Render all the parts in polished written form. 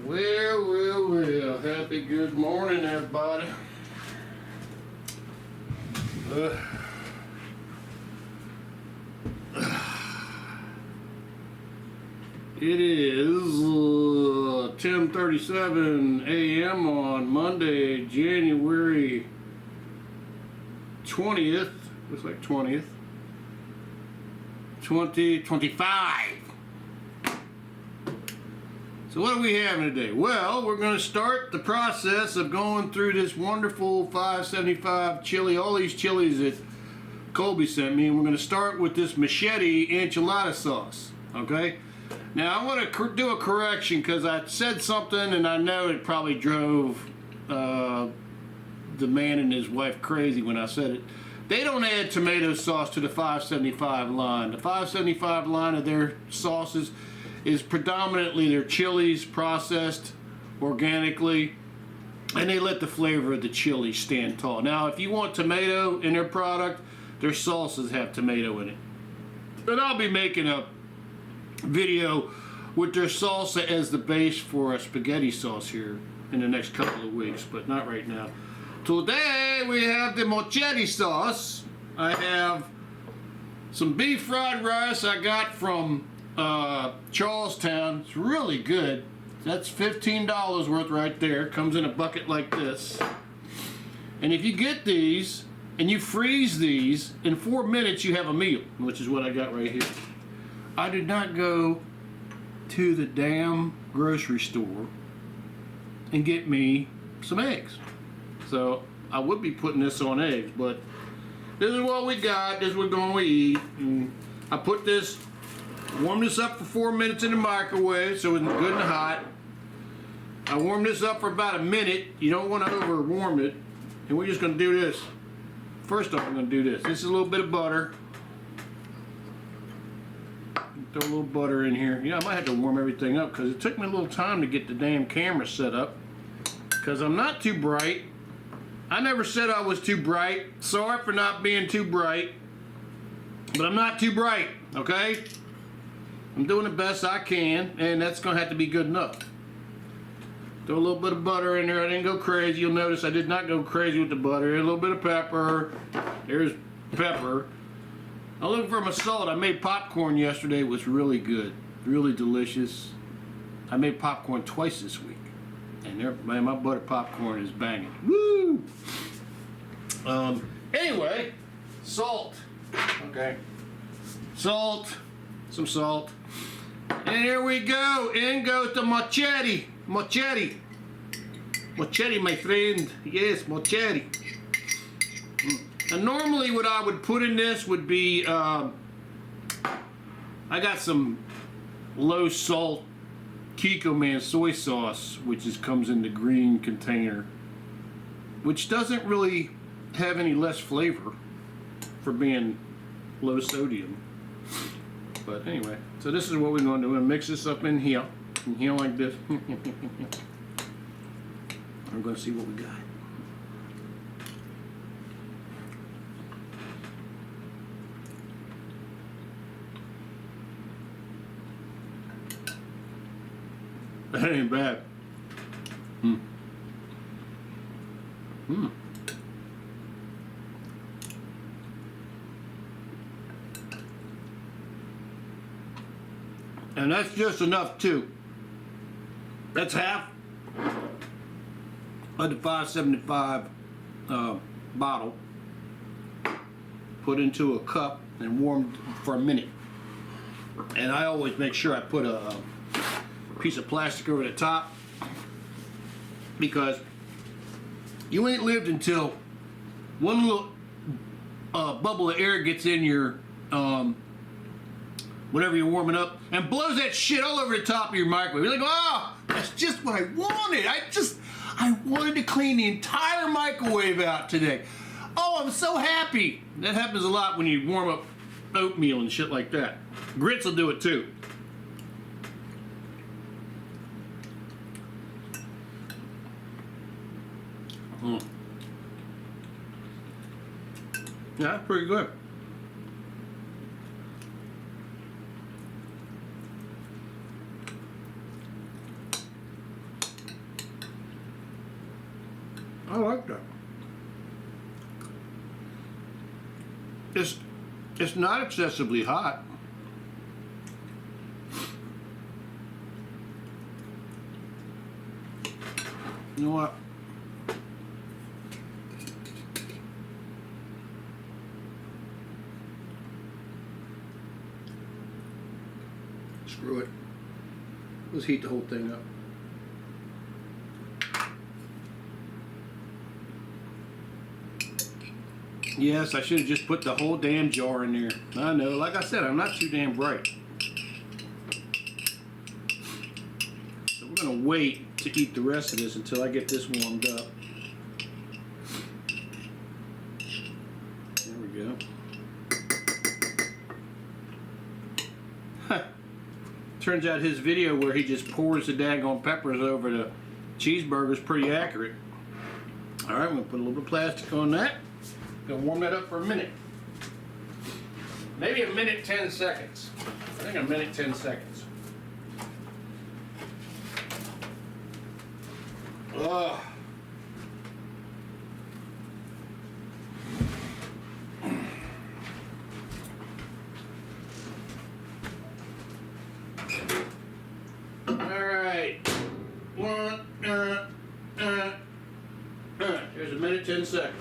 Well, happy good morning, everybody. It is 10:37 a.m. on Monday, January 20th. Looks like 20th. 2025. So what are we having today? Well, we're going to start the process of going through this wonderful 575 chili, all these chilies that Colby sent me, and we're going to start with this Machete enchilada sauce, okay? Now, I want to do a correction because I said something and I know it probably drove the man and his wife crazy when I said it. They don't add tomato sauce to the 575 line. The 575 line of their sauces is predominantly their chilies processed organically, and they let the flavor of the chili stand tall. Now, if you want tomato in their product, their sauces have tomato in it. But I'll be making a video with their salsa as the base for a spaghetti sauce here in the next couple of weeks, but not right now. Today we have the Machete sauce. I have some beef fried rice I got from Charlestown. It's really good. That's $15 worth right there. Comes in a bucket like this. And if you get these and you freeze these, in 4 minutes you have a meal, which is what I got right here. I did not go to the damn grocery store and get me some eggs. So I would be putting this on eggs, but this is what we got. This is what we're going to eat. And I put this, warm this up for 4 minutes in the microwave so it's good and hot. I warmed this up for about a minute. You don't want to over warm it. And we're just going to do this. First off, I'm going to do this. This is a little bit of butter. Throw a little butter in here. Yeah, I might have to warm everything up because it took me a little time to get the damn camera set up. Because I'm not too bright. I never said I was too bright. Sorry for not being too bright. But I'm not too bright, okay? I'm doing the best I can, and that's going to have to be good enough. Throw a little bit of butter in there. I didn't go crazy. You'll notice I did not go crazy with the butter. A little bit of pepper. There's pepper. I'm looking for my salt. I made popcorn yesterday. It was really good. Really delicious. I made popcorn twice this week. And man, my butter popcorn is banging. Woo! Anyway, salt. Okay. Salt. Some salt. And here we go. In goes the Machete. Machete. Machete, my friend. Yes, Machete. And normally what I would put in this would be, I got some low salt Kiko Man soy sauce, which comes in the green container, which doesn't really have any less flavor for being low sodium. But anyway, so this is what we're going to do. We're going to mix this up in here like this. I'm going to see what we got. That ain't bad. And that's just enough too. That's half of the 575 bottle. Put into a cup and warmed for a minute. And I always make sure I put a piece of plastic over the top, because you ain't lived until one little bubble of air gets in your whatever you're warming up and blows that shit all over the top of your microwave. You're like, oh, that's just what I wanted. I wanted to clean the entire microwave out today. Oh, I'm so happy. That happens a lot when you warm up oatmeal and shit like that. Grits will do it too. Yeah, that's pretty good. I like that. It's not excessively hot. You know what? Screw it. Let's heat the whole thing up. Yes, I should have just put the whole damn jar in there. I know, like I said, I'm not too damn bright. So we're gonna wait to eat the rest of this until I get this warmed up. There we go. Turns out his video where he just pours the daggone peppers over the cheeseburger is pretty accurate. All right, I'm gonna put a little bit of plastic on that. Gonna warm that up for a minute. Maybe a minute, 10 seconds. I think a minute, 10 seconds. Ugh. Alright. Here's a minute, 10 seconds.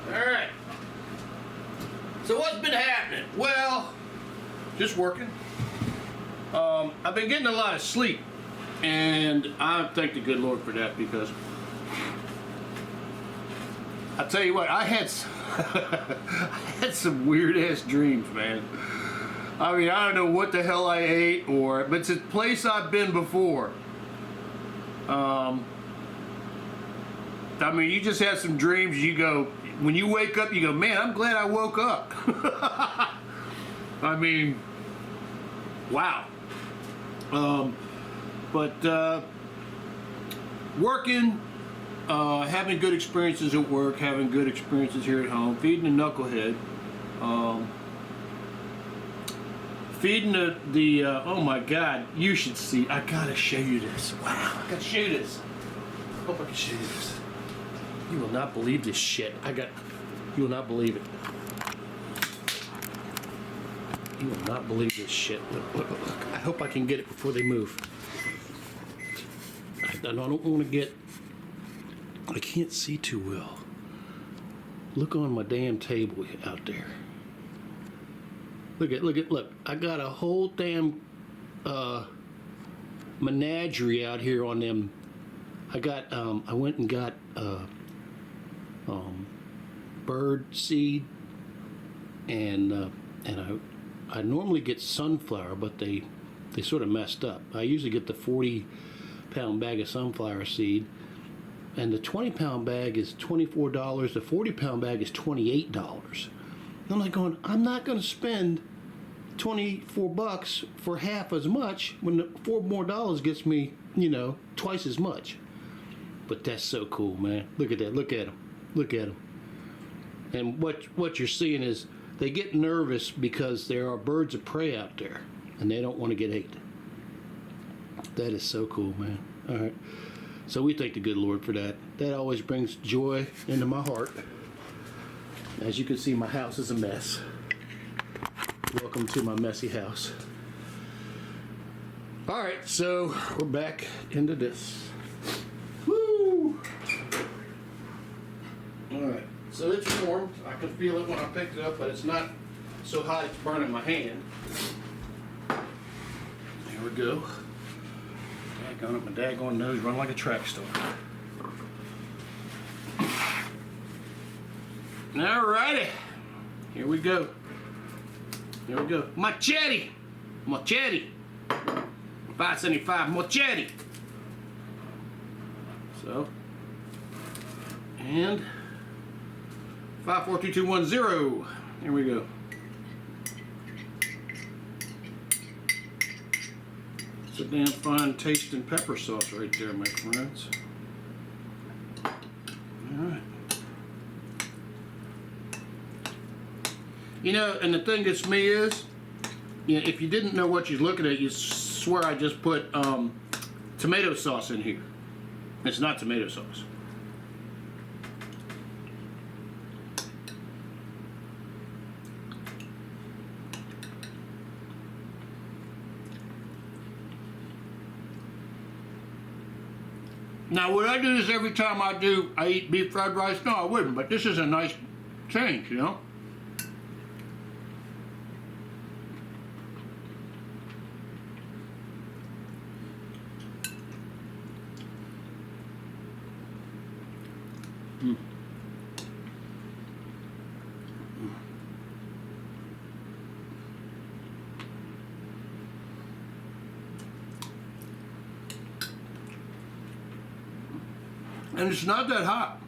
Alright. So what's been happening? Well, just working. I've been getting a lot of sleep. And I thank the good Lord for that, because I tell you what, I had some weird ass dreams, man. I mean, I don't know what the hell I ate, but it's a place I've been before. I mean, you just have some dreams, you go, when you wake up, you go, man, I'm glad I woke up. I mean, wow. But working, having good experiences at work, having good experiences here at home, feeding the knucklehead, feeding the oh my God, you should see, I gotta show you this. Wow, I gotta show you this. Hope I can show you this. You will not believe this shit. You will not believe it. You will not believe this shit. Look. I hope I can get it before they move. I don't want to get, I can't see too well. Look on my damn table out there. Look. I got a whole damn menagerie out here on them. I went and got bird seed, and I normally get sunflower, but they sort of messed up. I usually get the 40-pound bag of sunflower seed, and the 20-pound bag is $24. The 40-pound bag is $28. And I'm like going, I'm not going to spend $24 for half as much when the $4 more gets me, twice as much. But that's so cool, man. Look at that. Look at them. And what you're seeing is they get nervous because there are birds of prey out there, and they don't want to get ate. That is so cool, man. All right. So we thank the good Lord for that. That always brings joy into my heart. As you can see, my house is a mess. Welcome to my messy house. All right, so we're back into this. Woo! All right, so it's warm. I can feel it when I picked it up, but it's not so hot it's burning my hand. There we go. Daggone it, my daggone nose run like a track star. All righty, here we go. Machete! 575 Machete. So, and 542210. Here we go. It's a damn fine tasting pepper sauce right there, my friends. All right. And the thing that's me is, if you didn't know what you're looking at, you swear I just put tomato sauce in here. It's not tomato sauce. Now, would I do this every time I eat beef fried rice? No, I wouldn't, but this is a nice change, you know? Mm. And it's not that hot.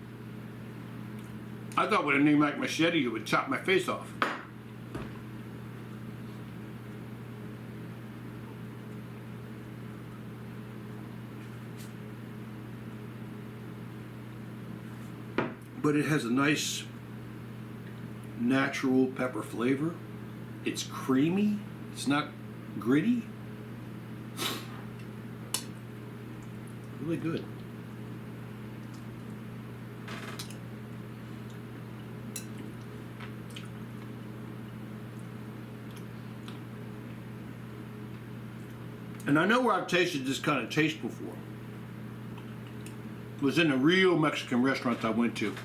I thought with a name like Machete, it would chop my face off. But it has a nice natural pepper flavor. It's creamy. It's not gritty. Really good. And I know where I've tasted this kind of taste before. It was in a real Mexican restaurant I went to,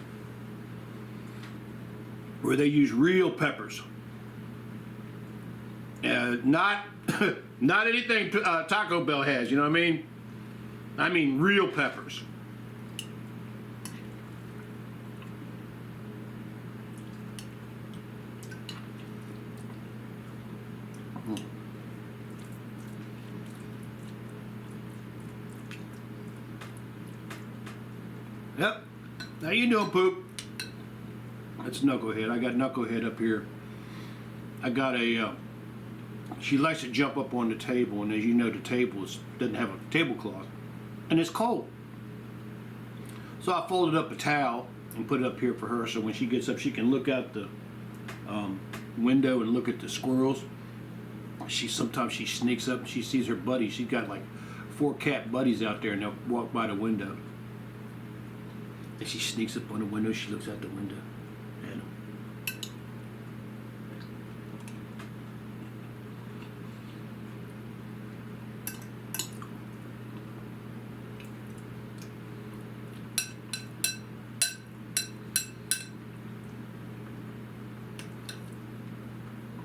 where they use real peppers. Not not anything Taco Bell has, you know what I mean? I mean real peppers. Yep. How you doing, Poop? That's Knucklehead. I got Knucklehead up here. I got a, she likes to jump up on the table, and as you know, the table doesn't have a tablecloth, and it's cold. So I folded up a towel and put it up here for her, so when she gets up, she can look out the window and look at the squirrels. Sometimes she sneaks up and she sees her buddies. She's got like 4 cat buddies out there, and they'll walk by the window. And she sneaks up on the window, she looks out the window. And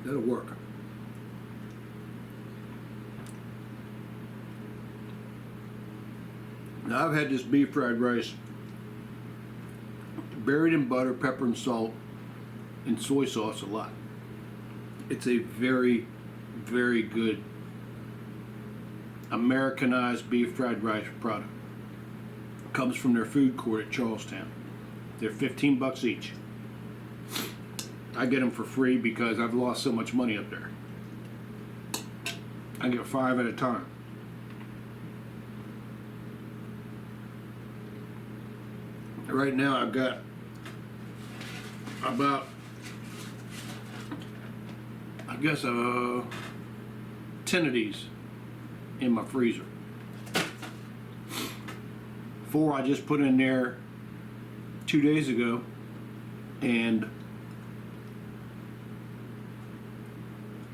that'll work. Now I've had this beef fried rice buried in butter, pepper, and salt, and soy sauce a lot. It's a very, very good Americanized beef fried rice product. Comes from their food court at Charlestown. They're $15 each. I get them for free because I've lost so much money up there. I get 5 at a time. Right now I've got about, I guess, 10 of these in my freezer. 4 I just put in there 2 days ago, and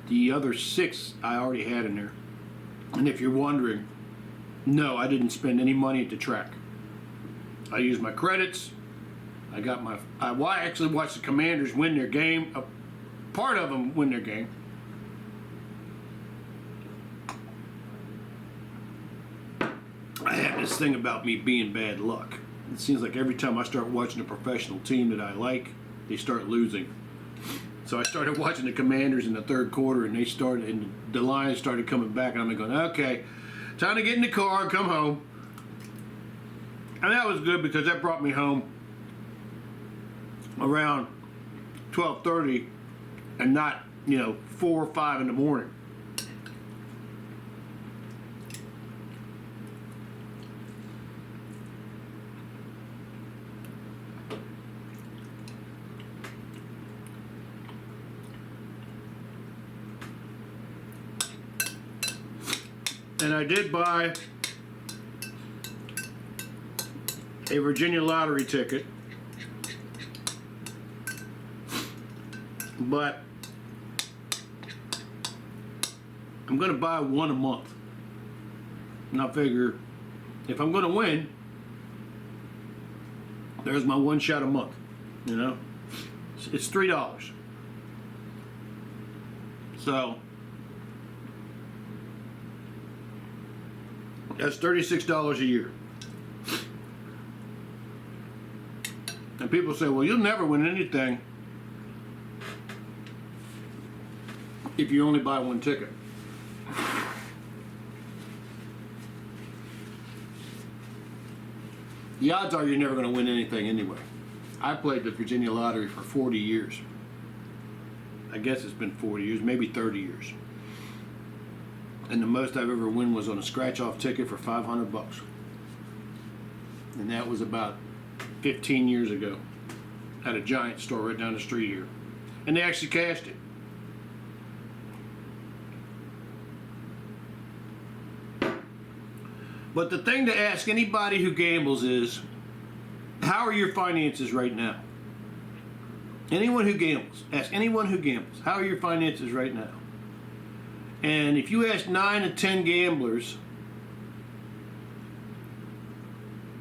the other 6 I already had in there. And if you're wondering, no, I didn't spend any money at the track. I used my credits. I got my. I actually watched the Commanders win their game. Part of them win their game. I have this thing about me being bad luck. It seems like every time I start watching a professional team that I like, they start losing. So I started watching the Commanders in the 3rd quarter, and the Lions started coming back, and I'm going, okay, time to get in the car and come home. And that was good because that brought me home around 12:30 and not, 4 or 5 in the morning. And I did buy a Virginia lottery ticket, but I'm going to buy one a month. And I figure if I'm going to win, there's my one shot a month. You know, it's $3. So that's $36 a year. And people say, well, you'll never win anything if you only buy one ticket. The odds are you're never going to win anything anyway. I played the Virginia lottery for 40 years. I guess it's been 40 years, maybe 30 years. And the most I've ever won was on a scratch-off ticket for $500. And that was about 15 years ago at a Giant store right down the street here. And they actually cashed it. But the thing to ask anybody who gambles is, how are your finances right now? Anyone who gambles, ask anyone who gambles, how are your finances right now? And if you ask 9 to 10 gamblers,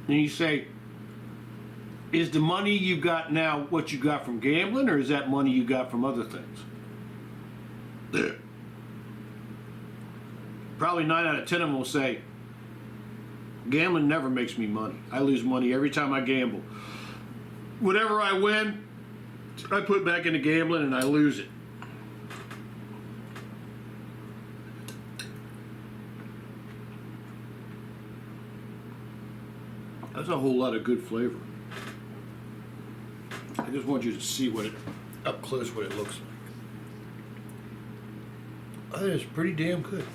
and you say, is the money you got now what you got from gambling, or is that money you got from other things? Probably 9 out of 10 of them will say, gambling never makes me money. I lose money every time I gamble. Whatever I win, I put back into gambling and I lose it. That's a whole lot of good flavor. I just want you to see what it, up close, what it looks like. I think it's pretty damn good.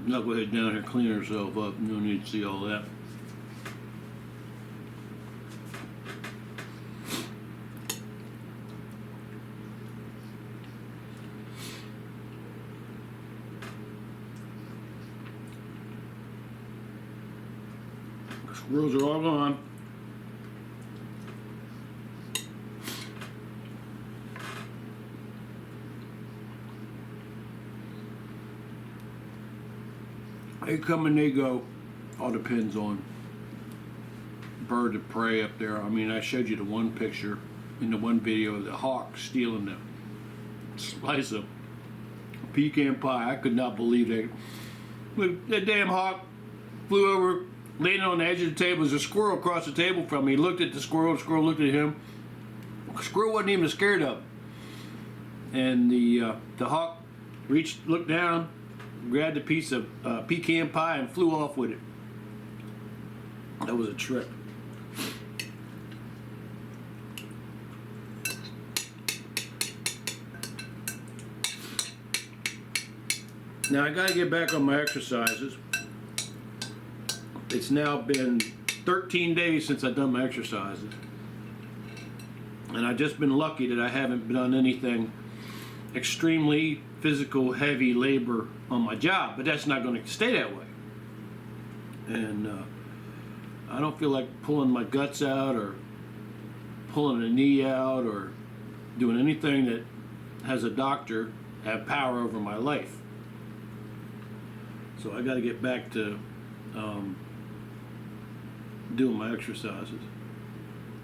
Now go ahead down here, clean herself up. No need to see all that. The squirrels are all gone. They come and they go. All depends on bird of prey up there. I mean, I showed you the one picture in the one video of the hawk stealing the slice of pecan pie. I could not believe that. Look, that damn hawk flew over, landed on the edge of the table. There's a squirrel across the table from me. He looked at the squirrel looked at him. The squirrel wasn't even scared of him. And the hawk looked down, grabbed a piece of pecan pie and flew off with it. That was a trick. Now I gotta get back on my exercises. It's now been 13 days since I've done my exercises. And I've just been lucky that I haven't done anything extremely physical, heavy labor on my job, but that's not going to stay that way. And I don't feel like pulling my guts out or pulling a knee out or doing anything that has a doctor have power over my life. So I got to get back to doing my exercises.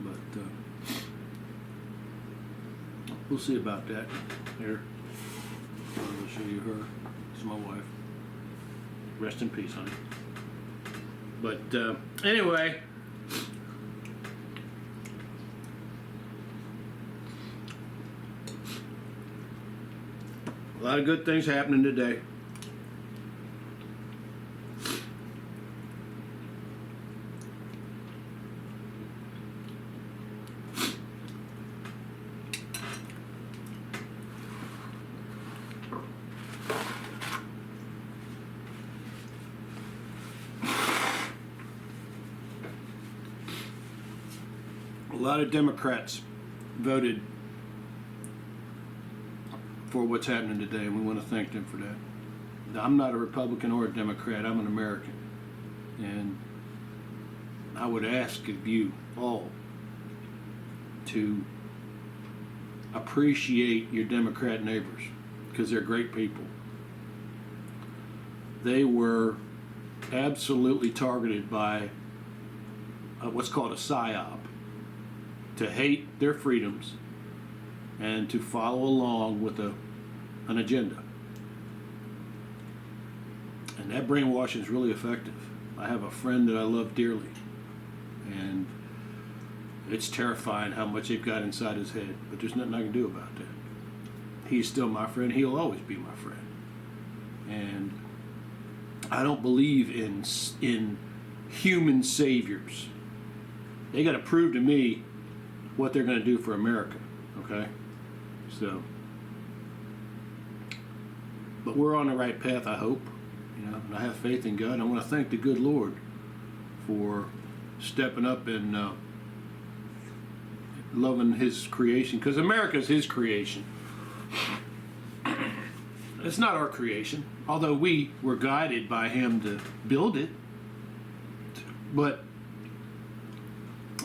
But we'll see about that. Here, I'll show you her. It's my wife. Rest in peace, honey. But anyway, a lot of good things happening today. A lot of Democrats voted for what's happening today, and we want to thank them for that. I'm not a Republican or a Democrat. I'm an American, and I would ask of you all to appreciate your Democrat neighbors, because they're great people. They were absolutely targeted by what's called a psyop, to hate their freedoms and to follow along with an agenda. And that brainwashing is really effective. I have a friend that I love dearly, and it's terrifying how much they've got inside his head, but there's nothing I can do about that. He's still my friend. He'll always be my friend. And I don't believe in human saviors. They got to prove to me what they're going to do for America, okay? So, but we're on the right path, I hope. You know, and I have faith in God. I want to thank the good Lord for stepping up and loving His creation, because America is His creation. It's not our creation, although we were guided by Him to build it.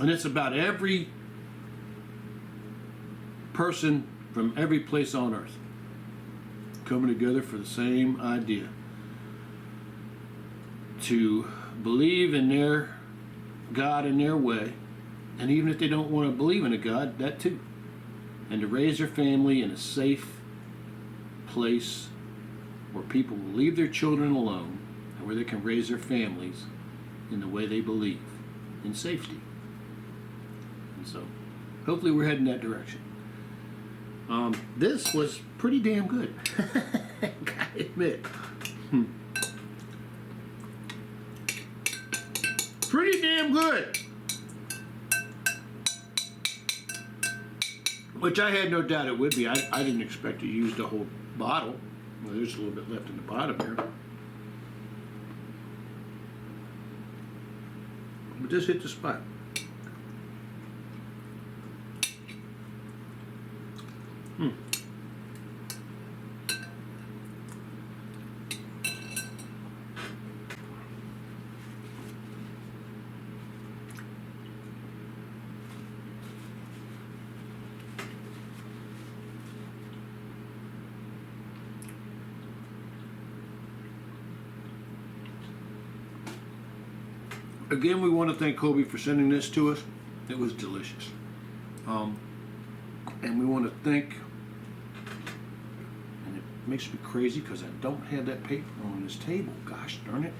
And it's about every person from every place on earth coming together for the same idea, to believe in their God in their way, and even if they don't want to believe in a God, that too, and to raise their family in a safe place where people will leave their children alone, and where they can raise their families in the way they believe, in safety. And so, hopefully we're heading that direction. This was pretty damn good. Gotta admit. Pretty damn good. Which I had no doubt it would be. I didn't expect to use the whole bottle. Well, there's a little bit left in the bottom here. But just hit the spot. Again, we want to thank Kobe for sending this to us. It was delicious. And we want to thank, and it makes me crazy because I don't have that paper on this table. Gosh darn it.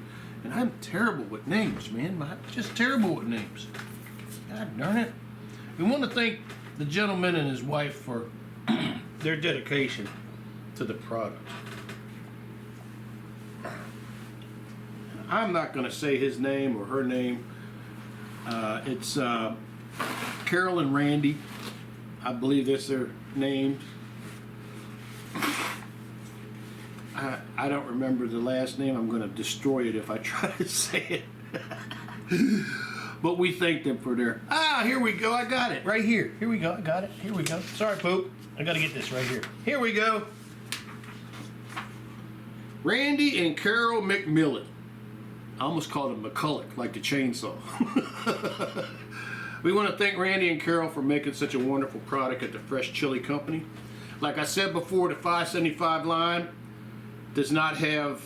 And I'm terrible with names, man. I'm just terrible with names. God darn it. We want to thank the gentleman and his wife for their dedication to the product. I'm not going to say his name or her name. It's Carol and Randy. I believe that's their names. I don't remember the last name. I'm going to destroy it if I try to say it. But we thank them for their... here we go. I got it right here. Here we go. I got it. Here we go. Sorry, Poop. I got to get this right here. Here we go. Randy and Carol McMillan. I almost called him McCulloch, like the chainsaw. We want to thank Randy and Carol for making such a wonderful product at the Fresh Chili Company. Like I said before, the 575 line does not have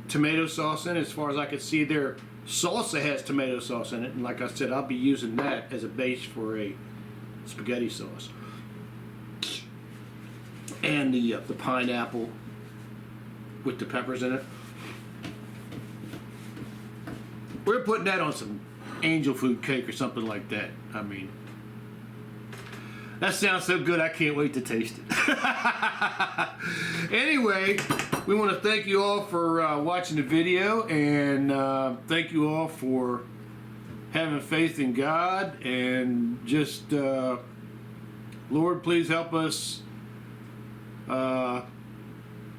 tomato sauce in it. As far as I can see, their salsa has tomato sauce in it. And like I said, I'll be using that as a base for a spaghetti sauce. And the pineapple with the peppers in it. We're putting that on some angel food cake or something like that. I mean, that sounds so good, I can't wait to taste it. Anyway, we want to thank you all for watching the video, and thank you all for having faith in God, and just, Lord, please help us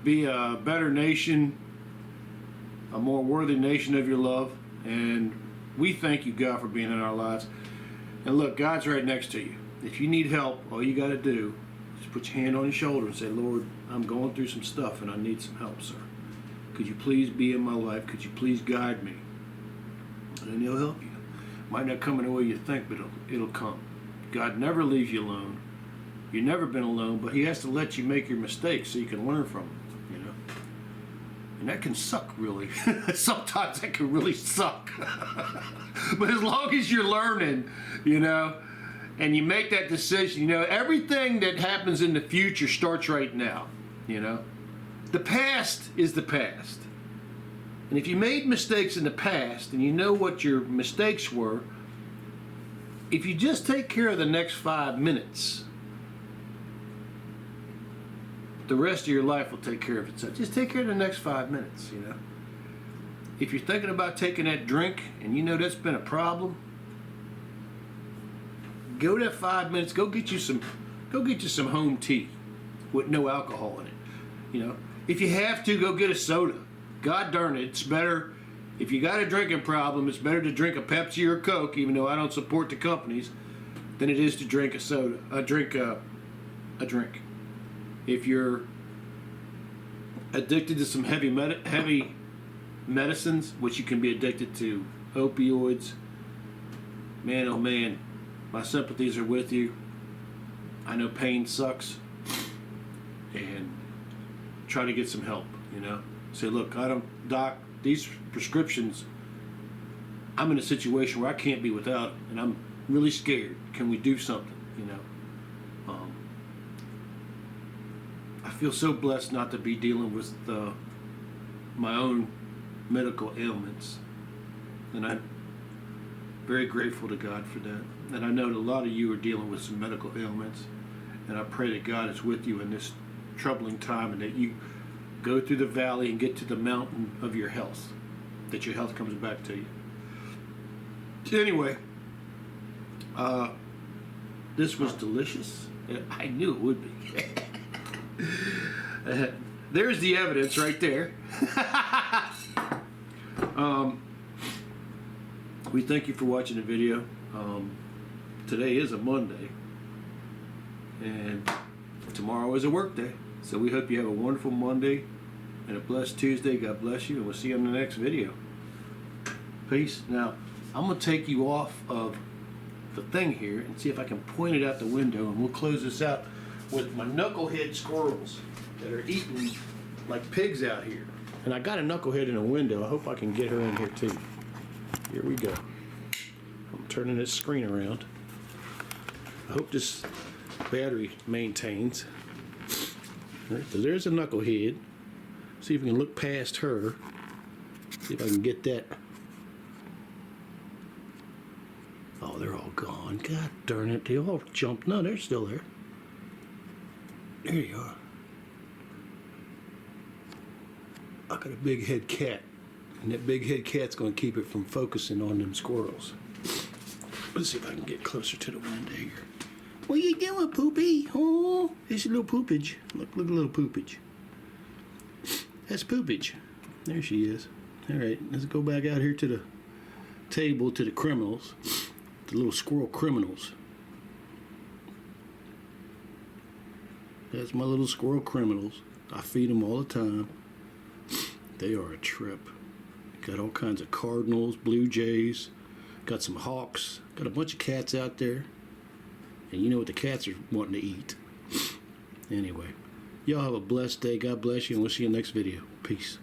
be a better nation, a more worthy nation of your love. And we thank you, God, for being in our lives. And look, God's right next to you. if you need help, all you got to do is put your hand on your shoulder and say, Lord, I'm going through some stuff and I need some help, sir. Could you please be in my life? Could you please guide me? And then he'll help you. Might not come in the way you think, but it'll come. God never leaves you alone. You've never been alone, but he has to let you make your mistakes so you can learn from them, you know. And that can suck, really. Sometimes that can really suck. But as long as you're learning, you know, and you make that decision, you know, everything that happens in the future starts right now, you know. The past is the past. And if you made mistakes in the past and you know what your mistakes were, if you just take care of the next 5 minutes, the rest of your life will take care of itself. Just take care of the next 5 minutes, you know. If you're thinking about taking that drink and you know that's been a problem, go that 5 minutes, go get you some home tea with no alcohol in it. You know, if you have to, go get a soda. God darn it, it's better. If you got a drinking problem, it's better to drink a Pepsi or a Coke, even though I don't support the companies, than it is to drink a soda. Drink. If you're addicted to some heavy medicines, which you can be addicted to, opioids, man, oh man, my sympathies are with you. I know pain sucks, and try to get some help, you know. Say, look, doc, these prescriptions, I'm in a situation where I can't be without them, and I'm really scared. Can we do something, you know? I feel so blessed not to be dealing with my own medical ailments, and I'm very grateful to God for that. And I know that a lot of you are dealing with some medical ailments, and I pray that God is with you in this troubling time, and that you go through the valley and get to the mountain of your health, that your health comes back to you. Anyway, this was delicious. I knew it would be. There's the evidence right there. We thank you for watching the video. Today is a Monday, and tomorrow is a work day. So we hope you have a wonderful Monday and a blessed Tuesday. God bless you, and we'll see you in the next video. Peace. Now, I'm going to take you off of the thing here and see if I can point it out the window, and we'll close this out with my knucklehead squirrels that are eating like pigs out here. And I got a knucklehead in a window. I hope I can get her in here too. Here we go. I'm turning this screen around. I hope this battery maintains. All right, so there's a knucklehead. See if we can look past her. See if I can get that. Oh, they're all gone. God darn it. They all jumped. No, they're still there. There you are. I got a big head cat. And that big head cat's going to keep it from focusing on them squirrels. Let's see if I can get closer to the window here. What you doing, Poopy? Oh, it's a little poopage. Look at little poopage. That's poopage. There she is. All right, let's go back out here to the table, to the criminals, the little squirrel criminals. That's my little squirrel criminals. I feed them all the time. They are a trip. Got all kinds of cardinals, blue jays, got some hawks, got a bunch of cats out there. And you know what the cats are wanting to eat. Anyway, y'all have a blessed day. God bless you, and we'll see you in the next video. Peace.